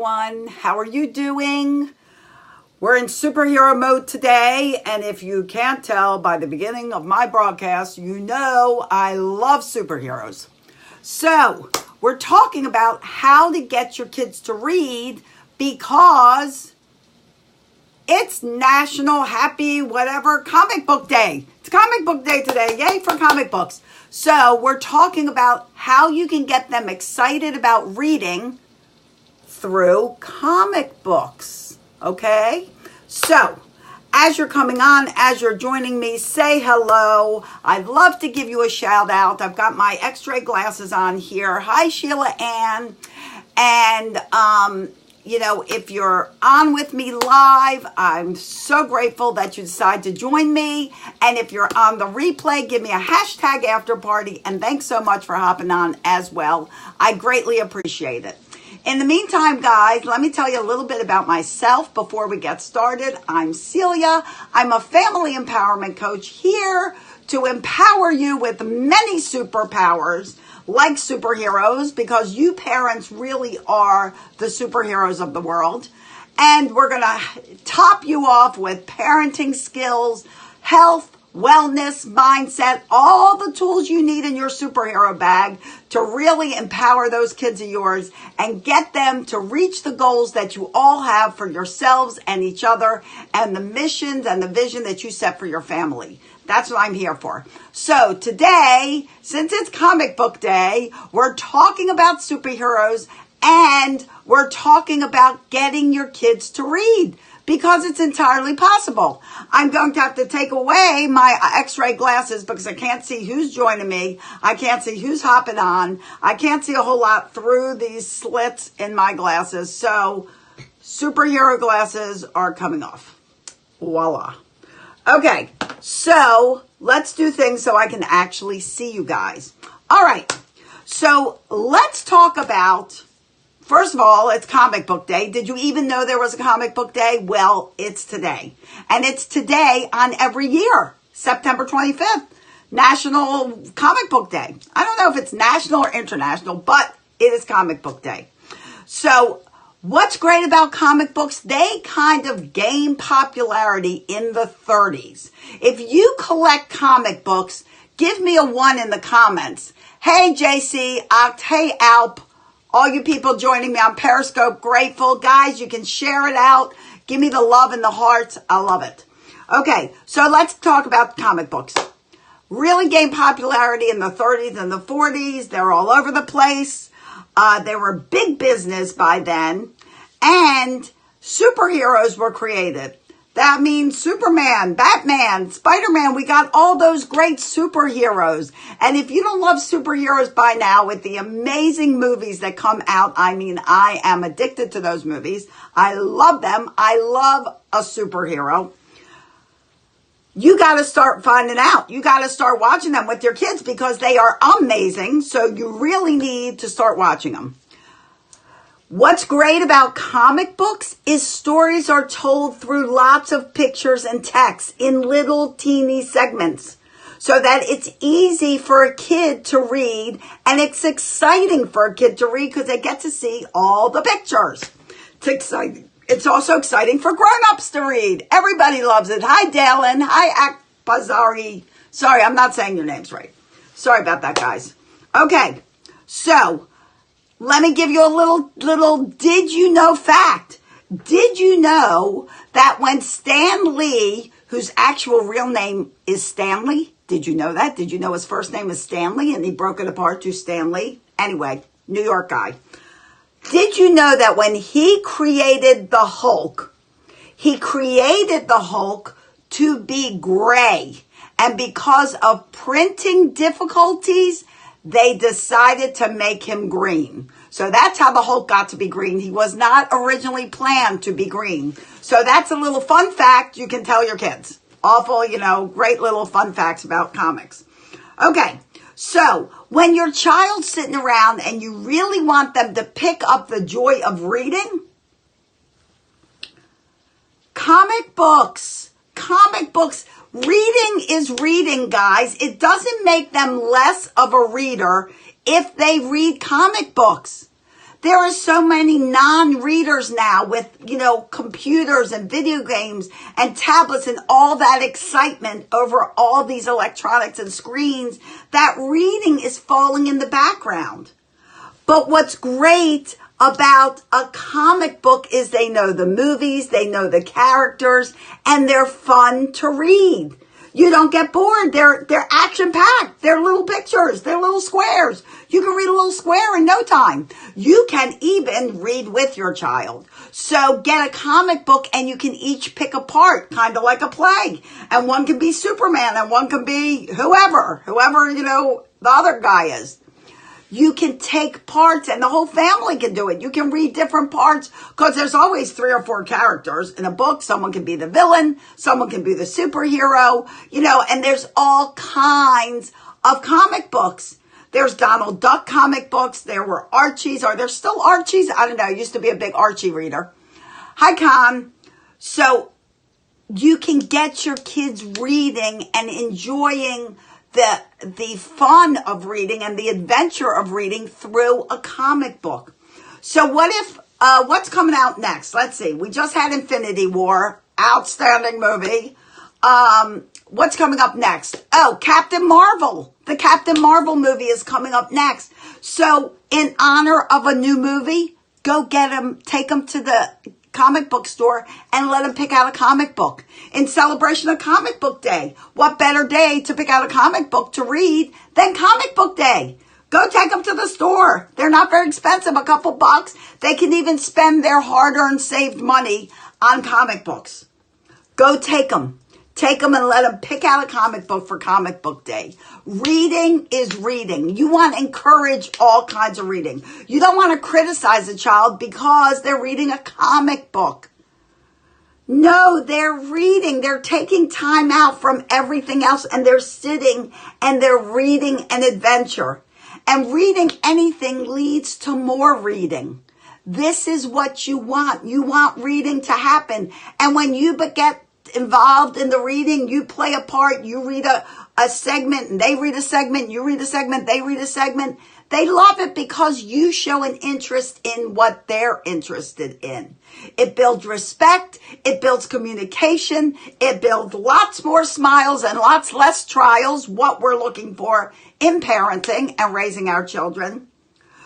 Everyone, how are you doing? We're in superhero mode today, and if you can't tell by the beginning of my broadcast, you know I love superheroes. So, we're talking about how to get your kids to read because it's National Happy Whatever Comic Book Day. It's Comic Book Day today. Yay for comic books. So, we're talking about how you can get them excited about reading through comic books, okay? So, as you're coming on, as you're joining me, say hello. I'd love to give you a shout out. I've got my x-ray glasses on here. Hi, Sheila Ann. And, if you're on with me live, I'm so grateful that you decide to join me. And if you're on the replay, give me a hashtag after party. And thanks so much for hopping on as well. I greatly appreciate it. In the meantime, guys, let me tell you a little bit about myself before we get started. I'm Celia. I'm a family empowerment coach here to empower you with many superpowers like superheroes, because you parents really are the superheroes of the world. And we're going to top you off with parenting skills, health, wellness, mindset, all the tools you need in your superhero bag to really empower those kids of yours and get them to reach the goals that you all have for yourselves and each other, and the missions and the vision that you set for your family. That's what I'm here for. So today, since it's comic book day, we're talking about superheroes, and we're talking about getting your kids to read, because it's entirely possible. I'm going to have to take away my x-ray glasses because I can't see who's joining me. I can't see who's hopping on. I can't see a whole lot through these slits in my glasses. So superhero glasses are coming off. Voila. Okay, so let's do things so I can actually see you guys. All right, so let's talk about... First of all, it's comic book day. Did you even know there was a comic book day? Well, it's today. And it's today on every year, September 25th, National Comic Book Day. I don't know if it's national or international, but it is comic book day. So what's great about comic books? They kind of gain popularity in the 30s. If you collect comic books, give me a 1 in the comments. Hey, JC, Oct, hey, Alp. All you people joining me on Periscope, grateful. Guys, you can share it out. Give me the love and the hearts. I love it. Okay, so let's talk about comic books. Really gained popularity in the 30s and the 40s. They're all over the place. They were big business by then. And superheroes were created. That means Superman, Batman, Spider-Man. We got all those great superheroes. And if you don't love superheroes by now, with the amazing movies that come out, I mean, I am addicted to those movies. I love them. I love a superhero. You got to start finding out. You got to start watching them with your kids because they are amazing. So you really need to start watching them. What's great about comic books is stories are told through lots of pictures and text in little teeny segments, so that it's easy for a kid to read, and it's exciting for a kid to read because they get to see all the pictures. It's exciting. It's also exciting for grown-ups to read. Everybody loves it. Hi, Dalen. Hi, Akbazari. Sorry, I'm not saying your names right. Sorry about that, guys. Okay, so... let me give you a little did you know fact. Did you know that when Stan Lee, whose actual real name is Stanley, did you know that? Did you know his first name is Stanley and he broke it apart to Stanley? Anyway, New York guy. Did you know that when he created the Hulk, he created the Hulk to be gray? And because of printing difficulties, they decided to make him green. So that's how the Hulk got to be green. He was not originally planned to be green. So that's a little fun fact you can tell your kids. Awful, great little fun facts about comics. Okay, so when your child's sitting around and you really want them to pick up the joy of reading, comic books. Reading is reading, guys. It doesn't make them less of a reader if they read comic books. There are so many non-readers now with, computers and video games and tablets and all that excitement over all these electronics and screens that reading is falling in the background. But what's great about a comic book is they know the movies, they know the characters, and they're fun to read. You don't get bored. They're action-packed. They're little pictures. They're little squares. You can read a little square in no time. You can even read with your child. So get a comic book and you can each pick a part, kind of like a play. And one can be Superman and one can be whoever, the other guy is. You can take parts and the whole family can do it. You can read different parts because there's always 3 or 4 characters in a book. Someone can be the villain. Someone can be the superhero, and there's all kinds of comic books. There's Donald Duck comic books. There were Archies. Are there still Archies? I don't know. I used to be a big Archie reader. Hi, Con. So you can get your kids reading and enjoying the fun of reading and the adventure of reading through a comic book. So what's coming out next? Let's see. We just had Infinity War. Outstanding movie. What's coming up next? Oh, Captain Marvel. The Captain Marvel movie is coming up next. So in honor of a new movie, go get them, take them to the comic book store and let them pick out a comic book. In celebration of Comic Book Day, what better day to pick out a comic book to read than Comic Book Day? Go take them to the store. They're not very expensive, a couple bucks. They can even spend their hard-earned saved money on comic books. Go take them. Take them and let them pick out a comic book for Comic Book Day. Reading is reading. You want to encourage all kinds of reading. You don't want to criticize a child because they're reading a comic book. No, they're reading. They're taking time out from everything else and they're sitting and they're reading an adventure. And reading anything leads to more reading. This is what you want. You want reading to happen. And when you get involved in the reading, you play a part, you read a segment, and they read a segment, you read a segment, they read a segment. They love it because you show an interest in what they're interested in. It builds respect, it builds communication, it builds lots more smiles and lots less trials, what we're looking for in parenting and raising our children.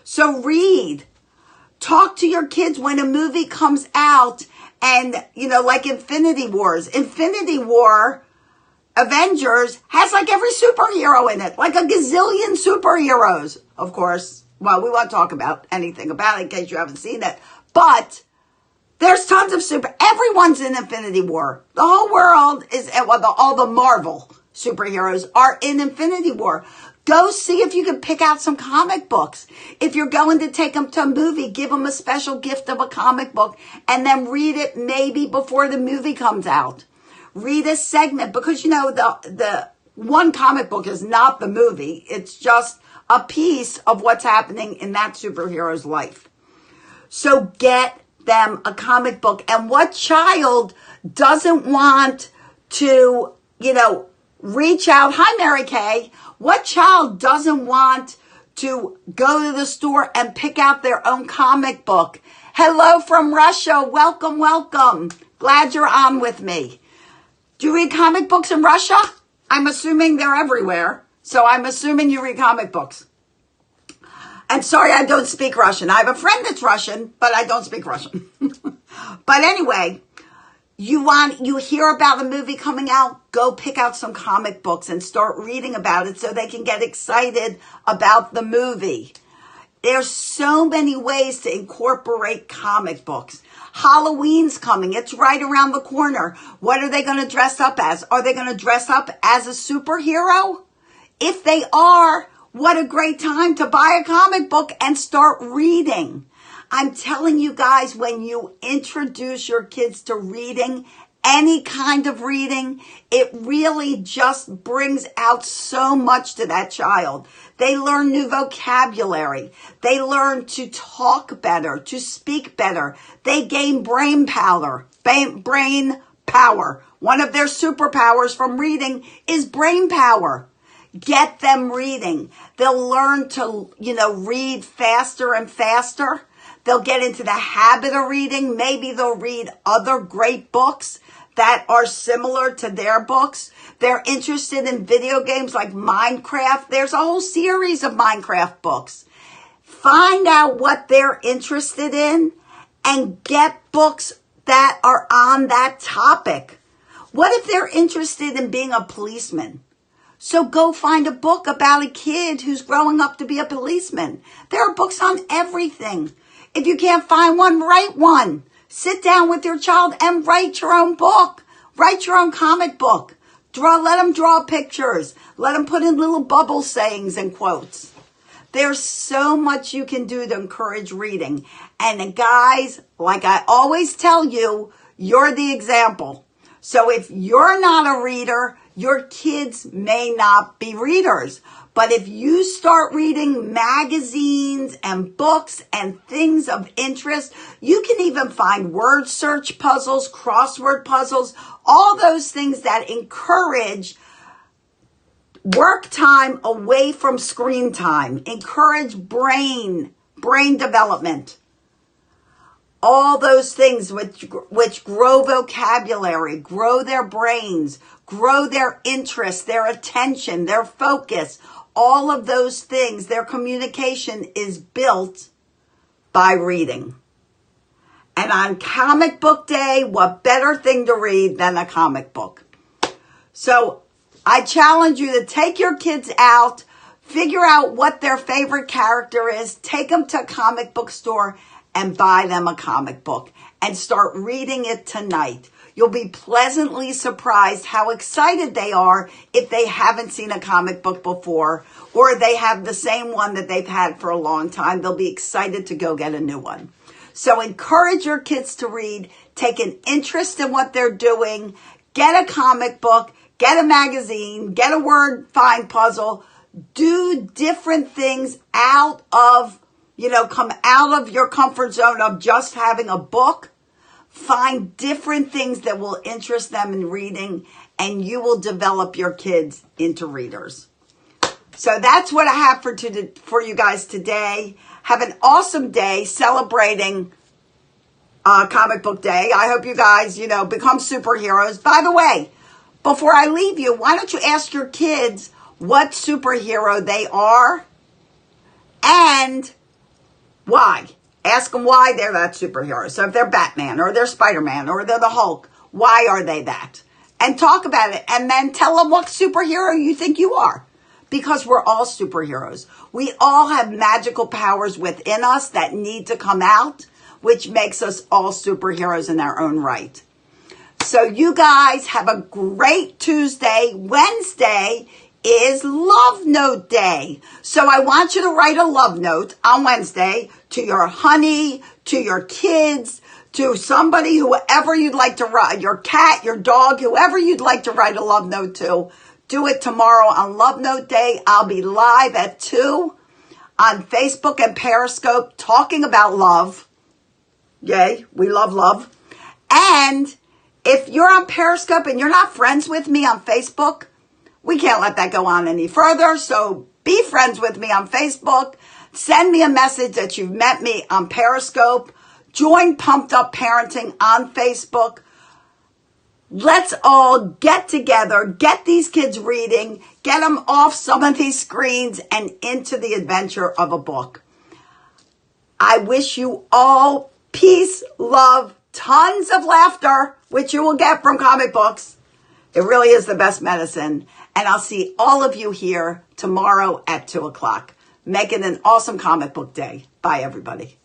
So read. Talk to your kids when a movie comes out. And, like Infinity War, Avengers has like every superhero in it, like a gazillion superheroes, of course. Well, we won't talk about anything about it in case you haven't seen it. But there's tons of everyone's in Infinity War. The whole world is, all the Marvel superheroes are in Infinity War. Go see if you can pick out some comic books. If you're going to take them to a movie, give them a special gift of a comic book and then read it maybe before the movie comes out. Read a segment because, the one comic book is not the movie. It's just a piece of what's happening in that superhero's life. So get them a comic book. And what child doesn't want to, reach out? Hi, Mary Kay. What child doesn't want to go to the store and pick out their own comic book? Hello from Russia. Welcome, welcome. Glad you're on with me. Do you read comic books in Russia? I'm assuming they're everywhere. So I'm assuming you read comic books. And sorry, I don't speak Russian. I have a friend that's Russian, but I don't speak Russian. But anyway, you hear about a movie coming out, go pick out some comic books and start reading about it so they can get excited about the movie. There's so many ways to incorporate comic books. Halloween's coming. It's right around the corner. What are they going to dress up as? Are they going to dress up as a superhero? If they are, what a great time to buy a comic book and start reading. I'm telling you guys, when you introduce your kids to reading, any kind of reading, it really just brings out so much to that child. They learn new vocabulary. They learn to talk better, to speak better. They gain brain power. Brain power. One of their superpowers from reading is brain power. Get them reading. They'll learn to, read faster and faster. They'll get into the habit of reading. Maybe they'll read other great books that are similar to their books. They're interested in video games like Minecraft. There's a whole series of Minecraft books. Find out what they're interested in and get books that are on that topic. What if they're interested in being a policeman? So go find a book about a kid who's growing up to be a policeman. There are books on everything. If you can't find one, write one. Sit down with your child and write your own book. Write your own comic book. Let them draw pictures. Let them put in little bubble sayings and quotes. There's so much you can do to encourage reading. And guys, like I always tell you, you're the example. So if you're not a reader, your kids may not be readers. But if you start reading magazines and books and things of interest, you can even find word search puzzles, crossword puzzles, all those things that encourage work time away from screen time, encourage brain development. All those things which grow vocabulary, grow their brains, grow their interest, their attention, their focus. All of those things, their communication is built by reading. And on comic book day, what better thing to read than a comic book? So I challenge you to take your kids out, figure out what their favorite character is, take them to a comic book store and buy them a comic book and start reading it tonight. You'll be pleasantly surprised how excited they are if they haven't seen a comic book before, or they have the same one that they've had for a long time. They'll be excited to go get a new one. So encourage your kids to read, take an interest in what they're doing, get a comic book, get a magazine, get a word find puzzle, do different things come out of your comfort zone of just having a book. Find different things that will interest them in reading, and you will develop your kids into readers. So that's what I have for you guys today. Have an awesome day celebrating Comic Book Day. I hope you guys, become superheroes. By the way, before I leave you, why don't you ask your kids what superhero they are and why? Ask them why they're that superhero. So if they're Batman or they're Spider-Man or they're the Hulk, why are they that? And talk about it. And then tell them what superhero you think you are. Because we're all superheroes. We all have magical powers within us that need to come out, which makes us all superheroes in our own right. So you guys have a great Tuesday. Wednesday is Love Note Day. So I want you to write a love note on Wednesday to your honey, to your kids, to somebody, whoever you'd like to write, your cat, your dog, whoever you'd like to write a love note to. Do it tomorrow on Love Note Day. I'll be live at 2 on Facebook and Periscope talking about love. Yay, we love love. And if you're on Periscope and you're not friends with me on Facebook, we can't let that go on any further. So be friends with me on Facebook. Send me a message that you've met me on Periscope. Join Pumped Up Parenting on Facebook. Let's all get together, get these kids reading, get them off some of these screens and into the adventure of a book. I wish you all peace, love, tons of laughter, which you will get from comic books. It really is the best medicine. And I'll see all of you here tomorrow at 2 o'clock. Make it an awesome comic book day. Bye, everybody.